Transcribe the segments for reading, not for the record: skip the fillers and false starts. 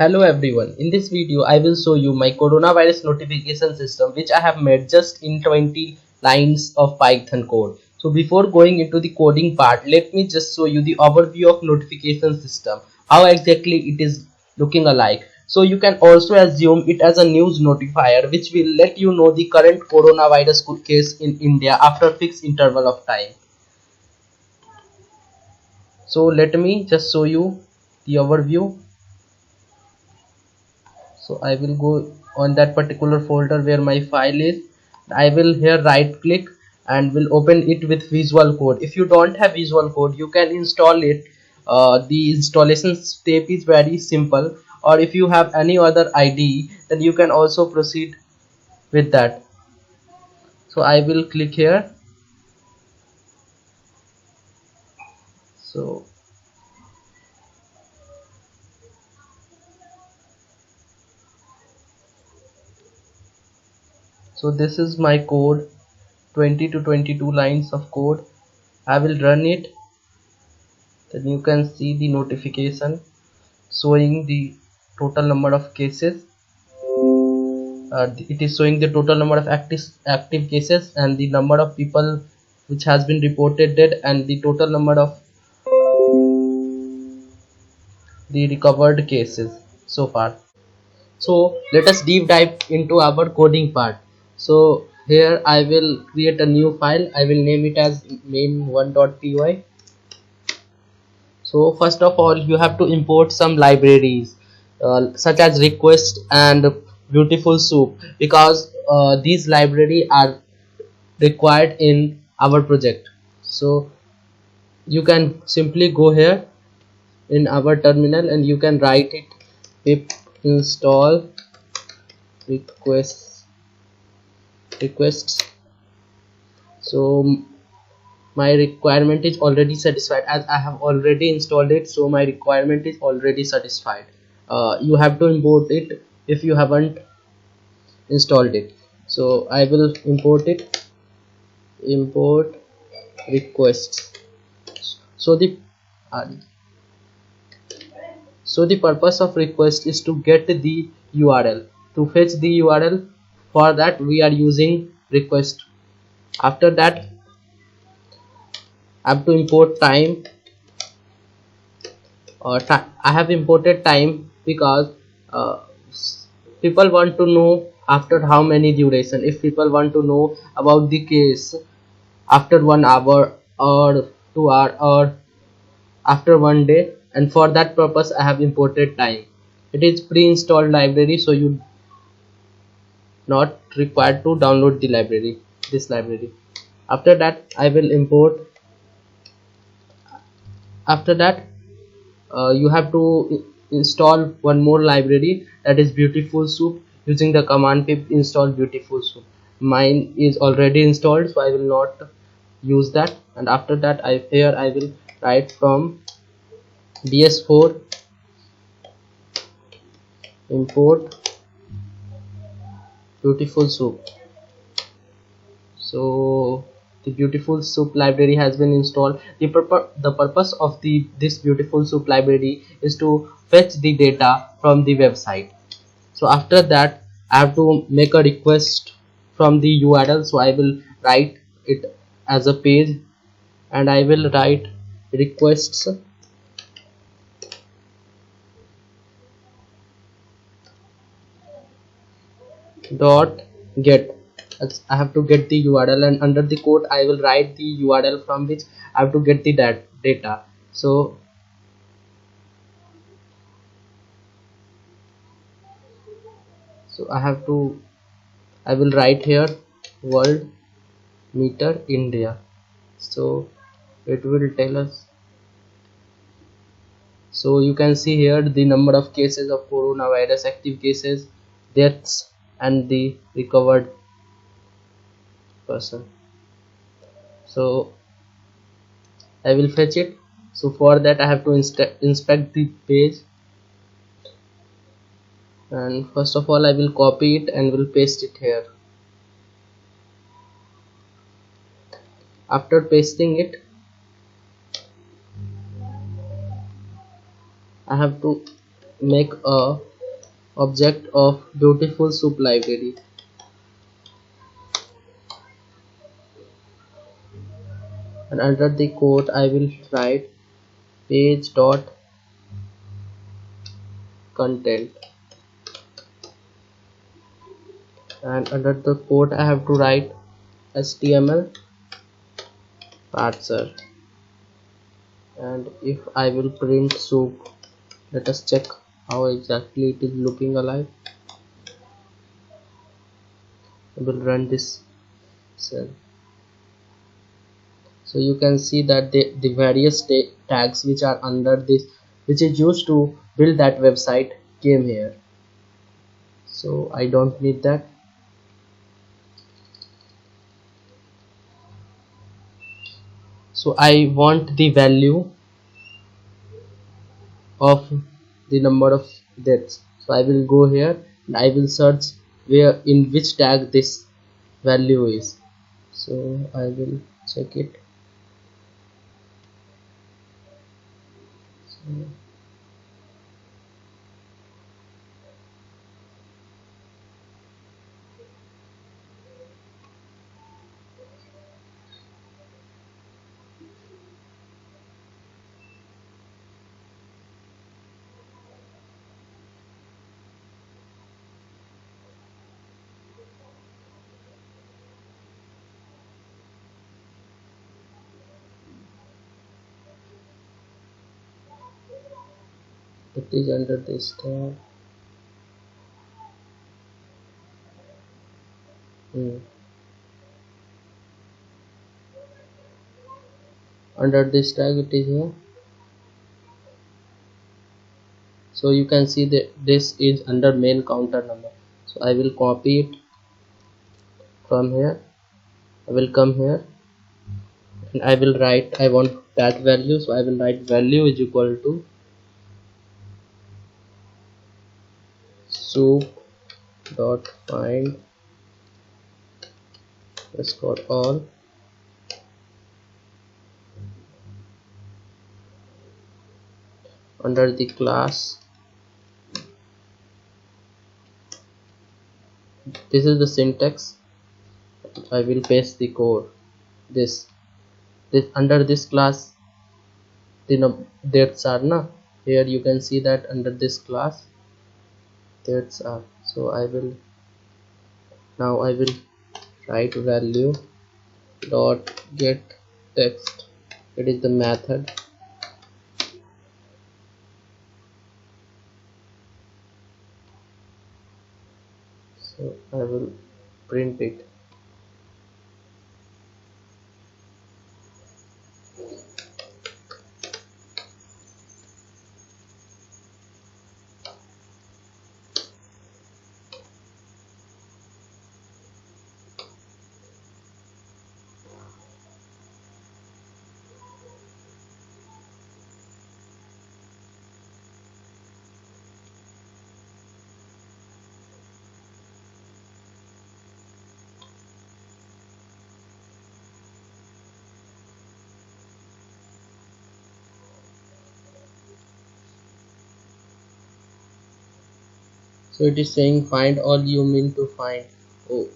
Hello everyone, in this video I will show you my coronavirus notification system which I have made just in 20 lines of Python code. So before going into the coding part, let me just show you the overview of notification system, how exactly it is looking alike. So you can also assume it as a news notifier which will let you know the current coronavirus case in India after fixed interval of time. So let me just show you the overview. So I will go on that particular folder where my file is. I will here right click and will open it with Visual Code. If you don't have Visual Code, you can install it. The installation step is very simple, or if you have any other IDE, then you can also proceed with that. So I will click here. So this is my code, 20 to 22 lines of code. I will run it. Then you can see the notification showing the total number of cases. It is showing the total number of active cases and the number of people which has been reported dead and the total number of the recovered cases so far. So let us deep dive into our coding part. So here I will create a new file. I will name it as main1.py. So first of all, you have to import some libraries such as request and beautiful soup, because these library are required in our project. So you can simply go here in our terminal and you can write it pip install requests. So my requirement is already satisfied as I have already installed it, so my requirement is already satisfied. You have to import it if you haven't installed it. So I will import it, import requests. So the uh, purpose of request is to get the URL, to fetch the URL. For that we are using request. After that I have to import time. I have imported time because uh, people want to know after how many duration. If people want to know about the case after 1 hour or 2 hour or after 1 day, and for that purpose I have imported time. It is pre-installed library, so you not required to download the library, this library. After that I will import. After that you have to install one more library, that is beautiful soup, using the command pip install beautiful soup. Mine is already installed, so I will not use that. And after that I will write from bs4 import beautiful soup. So the beautiful soup library has been installed. The purpose of this beautiful soup library is to fetch the data from the website. So after that I have to make a request from the URL, so I will write it as a page and I will write requests dot get. I have to get the URL, and under the code I will write the URL from which I have to get the data. So I will write here world meter India. So it will tell us. So you can see here the number of cases of coronavirus, active cases, deaths and the recovered person. So I will fetch it. So for that I have to inspect the page, and first of all I will copy it and will paste it here. After pasting it I have to make a object of beautiful soup library. And under the quote I will write page dot content, and under the quote I have to write HTML parser. And if I will print soup, let us check how exactly it is looking alike. I will run this cell. So you can see that the various tags which are under this, which is used to build that website, came here. So I don't need that. So I want the value of the number of deaths. So I will go here and I will search where, in which tag this value is. So I will check it. So it is under this tag. Under this tag it is here. So you can see that this is under main counter number. So I will copy it from here. I will come here and I will write, I want that value, so I will write value is equal to soup dot find underscore all under the class. This is the syntax. I will paste the code. This under this class, the dates are na. Here you can see that under this class dates are. So I will write value dot get text. It is the method. So I will print it. So it is saying find all you mean to find. Oh,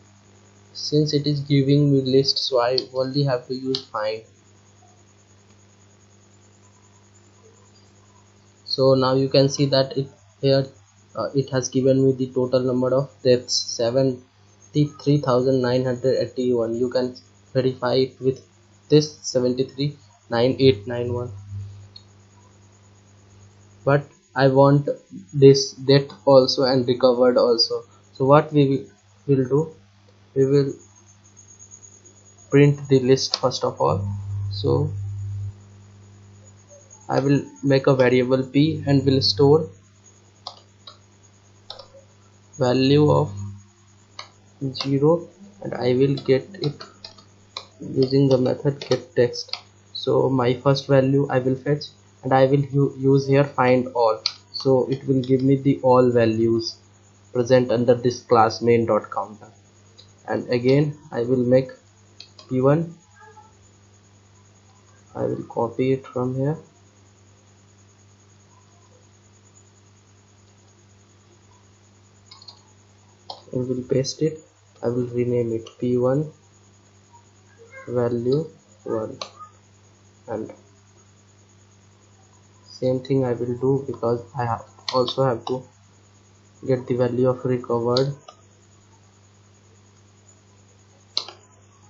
since it is giving me list, so I only have to use find. So now you can see that it here it has given me the total number of deaths, 73,981. You can verify it with this 73,9891. But I want this death also and recovered also. So what we will do, we will print the list first of all. So I will make a variable p and will store value of 0, and I will get it using the method get text. So my first value I will fetch, and I will use here find all. So it will give me the all values present under this class main.counter. And again I will make p1. I will copy it from here. I will paste it. I will rename it p1 value 1, and same thing I will do because I also have to get the value of recovered.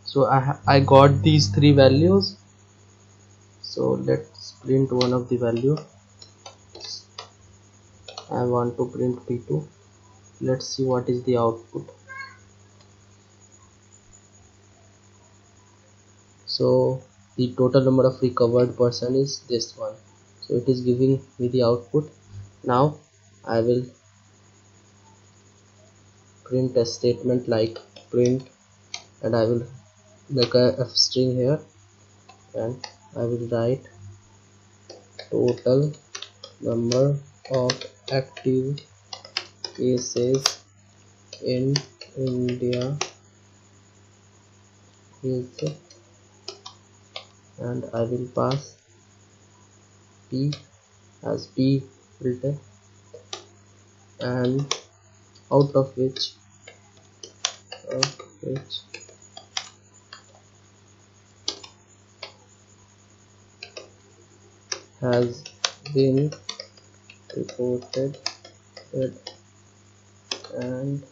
So I got these three values. So let's print one of the value. I want to print p2. Let's see what is the output. So the total number of recovered person is this one. So it is giving me the output. Now I will print a statement like print, and I will make a f string here, and I will write total number of active cases in India is, and I will pass p as p filter, and out of which has been reported and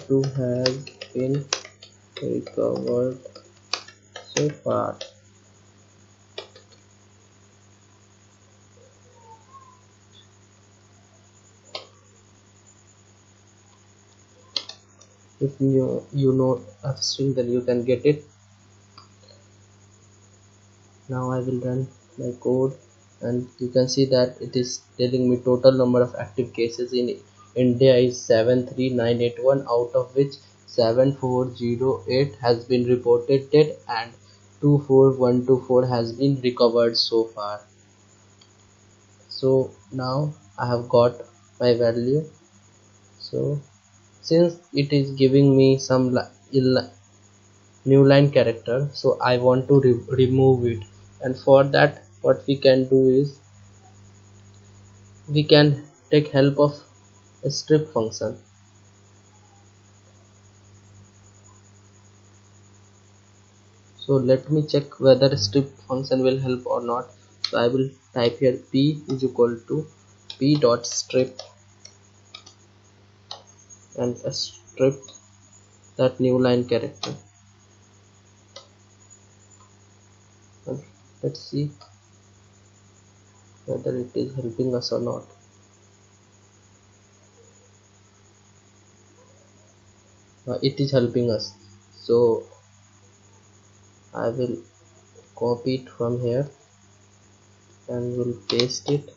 two has been recovered so far. If you know a string, then you can get it. Now I will run my code, and you can see that it is telling me total number of active cases in India is 73981, out of which 7408 has been reported dead and 24124 has been recovered so far. So now I have got my value. So since it is giving me some new line character, so I want to remove it, and for that what we can do is we can take help of a strip function. So let me check whether strip function will help or not. So I will type here p is equal to p dot strip, and a strip that new line character. Let's see whether it is helping us or not. It is helping us, so I will copy it from here and will paste it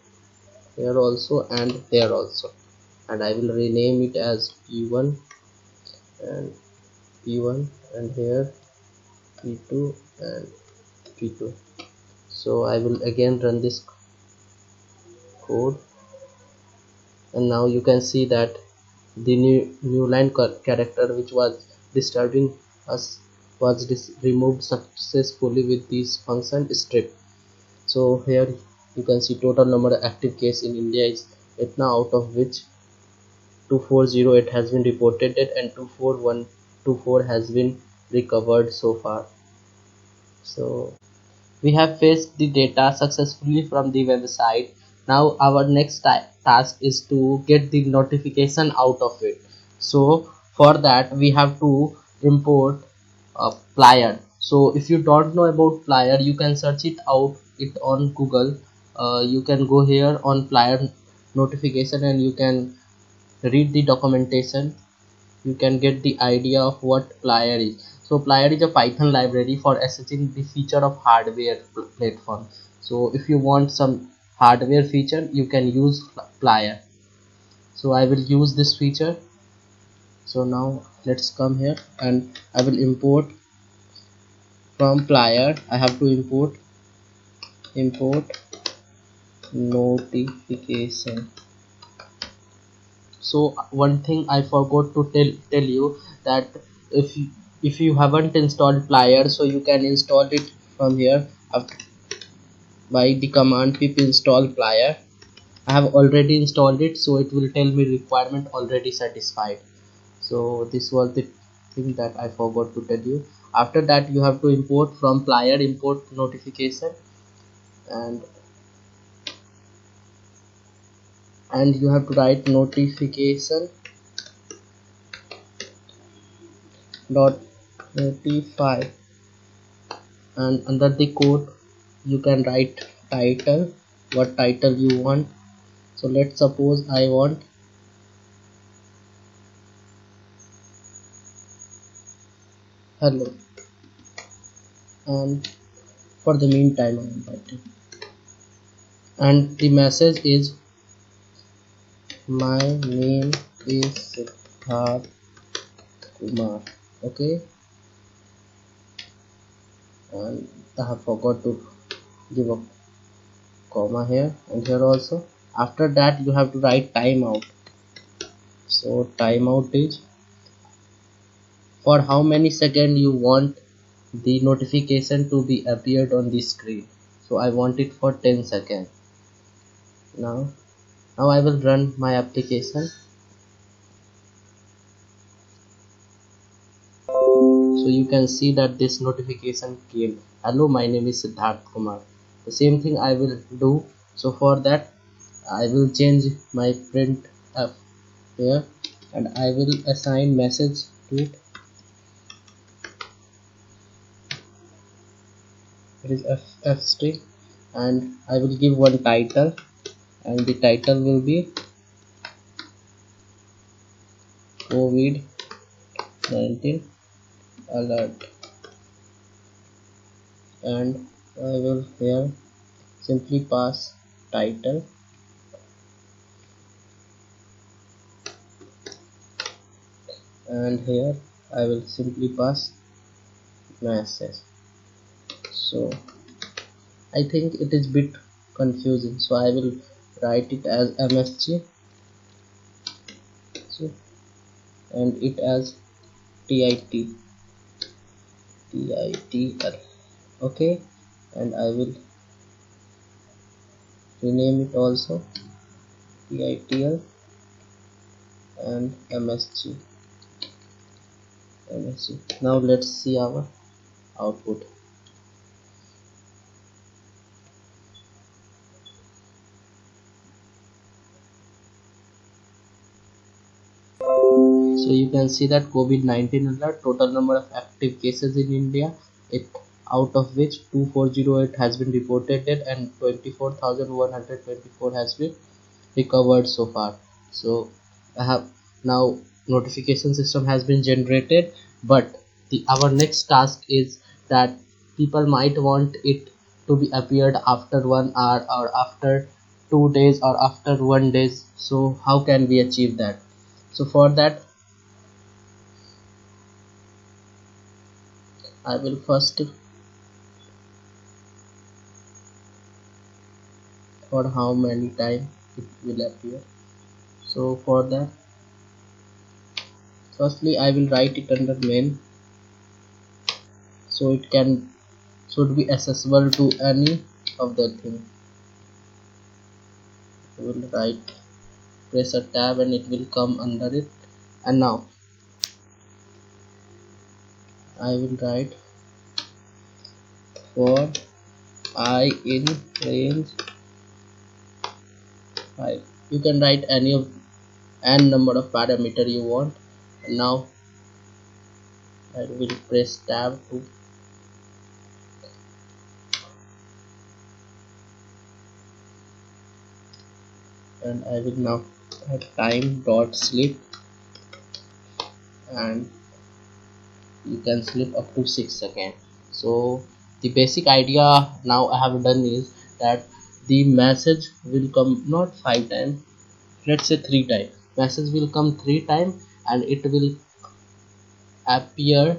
here also and there also, and I will rename it as p1 and p1, and here p2 and p2. So I will again run this code, and now you can see that the new line character which was disturbing us was removed successfully with this function strip. So here you can see total number of active case in India is 8 now, out of which 2408 has been reported dead and 24124 has been recovered so far. So we have fetched the data successfully from the website. Now our next task is to get the notification out of it. So for that we have to import Plier. So if you don't know about Plier, you can search it on Google. You can go here on Plier notification and you can read the documentation. You can get the idea of what Plier is. So Plier is a Python library for assessing the feature of hardware platform. So if you want some hardware feature, you can use Plier. So I will use this feature. So now let's come here and I will import from Plier. I have to import notification. So one thing I forgot to tell you that if you haven't installed Plier, so you can install it from here. by the command pip install plier. I have already installed it, so it will tell me requirement already satisfied. So this was the thing that I forgot to tell you. After that, you have to import from plier import notification, and you have to write notification dot notify, and under the code you can write title, what title you want. So let's suppose I want hello, and for the meantime I am writing, and the message is my name is Siddharth Kumar. Okay, and I have forgot to give a comma here and here also. After that you have to write timeout. So timeout is for how many seconds you want the notification to be appeared on the screen. So I want it for 10 seconds. Now I will run my application. So you can see that this notification came, hello, my name is Siddharth Kumar. The same thing I will do. So for that I will change my print here, and I will assign message to it. It is f string, and I will give one title, and the title will be COVID-19 alert, and I will here simply pass title, and here I will simply pass message. So I think it is bit confusing, so I will write it as MSG, so, and it as TITL. Okay, and I will rename it also TITL and MSG. Now let's see our output. So you can see that COVID-19 alert, total number of active cases in India, it out of which 2408 has been reported and 24,124 has been recovered so far. So I have now notification system has been generated, but our next task is that people might want it to be appeared after 1 hour or after 2 days or after 1 day. So how can we achieve that? So for that I will first for how many time it will appear. So for that firstly I will write it under main, so it should be accessible to any of the thing. I will write, press a tab and it will come under it, and now I will write for I in range 5. You can write any of n number of parameter you want, and now I will press tab to and I will now add time dot sleep, and you can sleep up to 6 seconds. So the basic idea now I have done is that the message will come not 5 times, let's say 3 times. Message will come 3 times and it will appear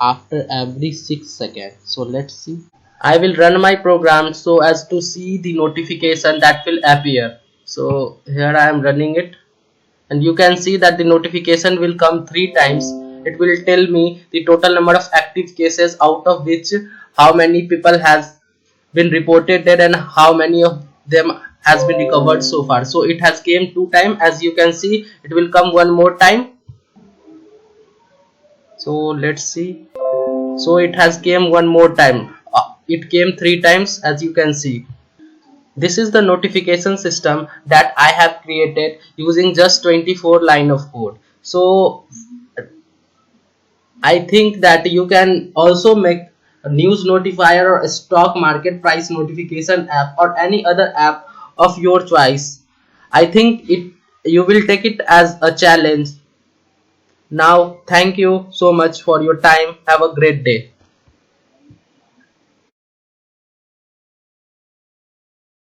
after every 6 seconds. So let's see. I will run my program so as to see the notification that will appear. So here I am running it, and you can see that the notification will come 3 times. It will tell me the total number of active cases, out of which how many people has been reported dead and how many of them has been recovered so far. So it has came 2 times, as you can see. It will come one more time. So let's see. So it has came one more time. It came 3 times, as you can see. This is the notification system that I have created using just 24 line of code. So I think that you can also make a news notifier or a stock market price notification app or any other app of your choice. I think you will take it as a challenge. Now, thank you so much for your time. Have a great day.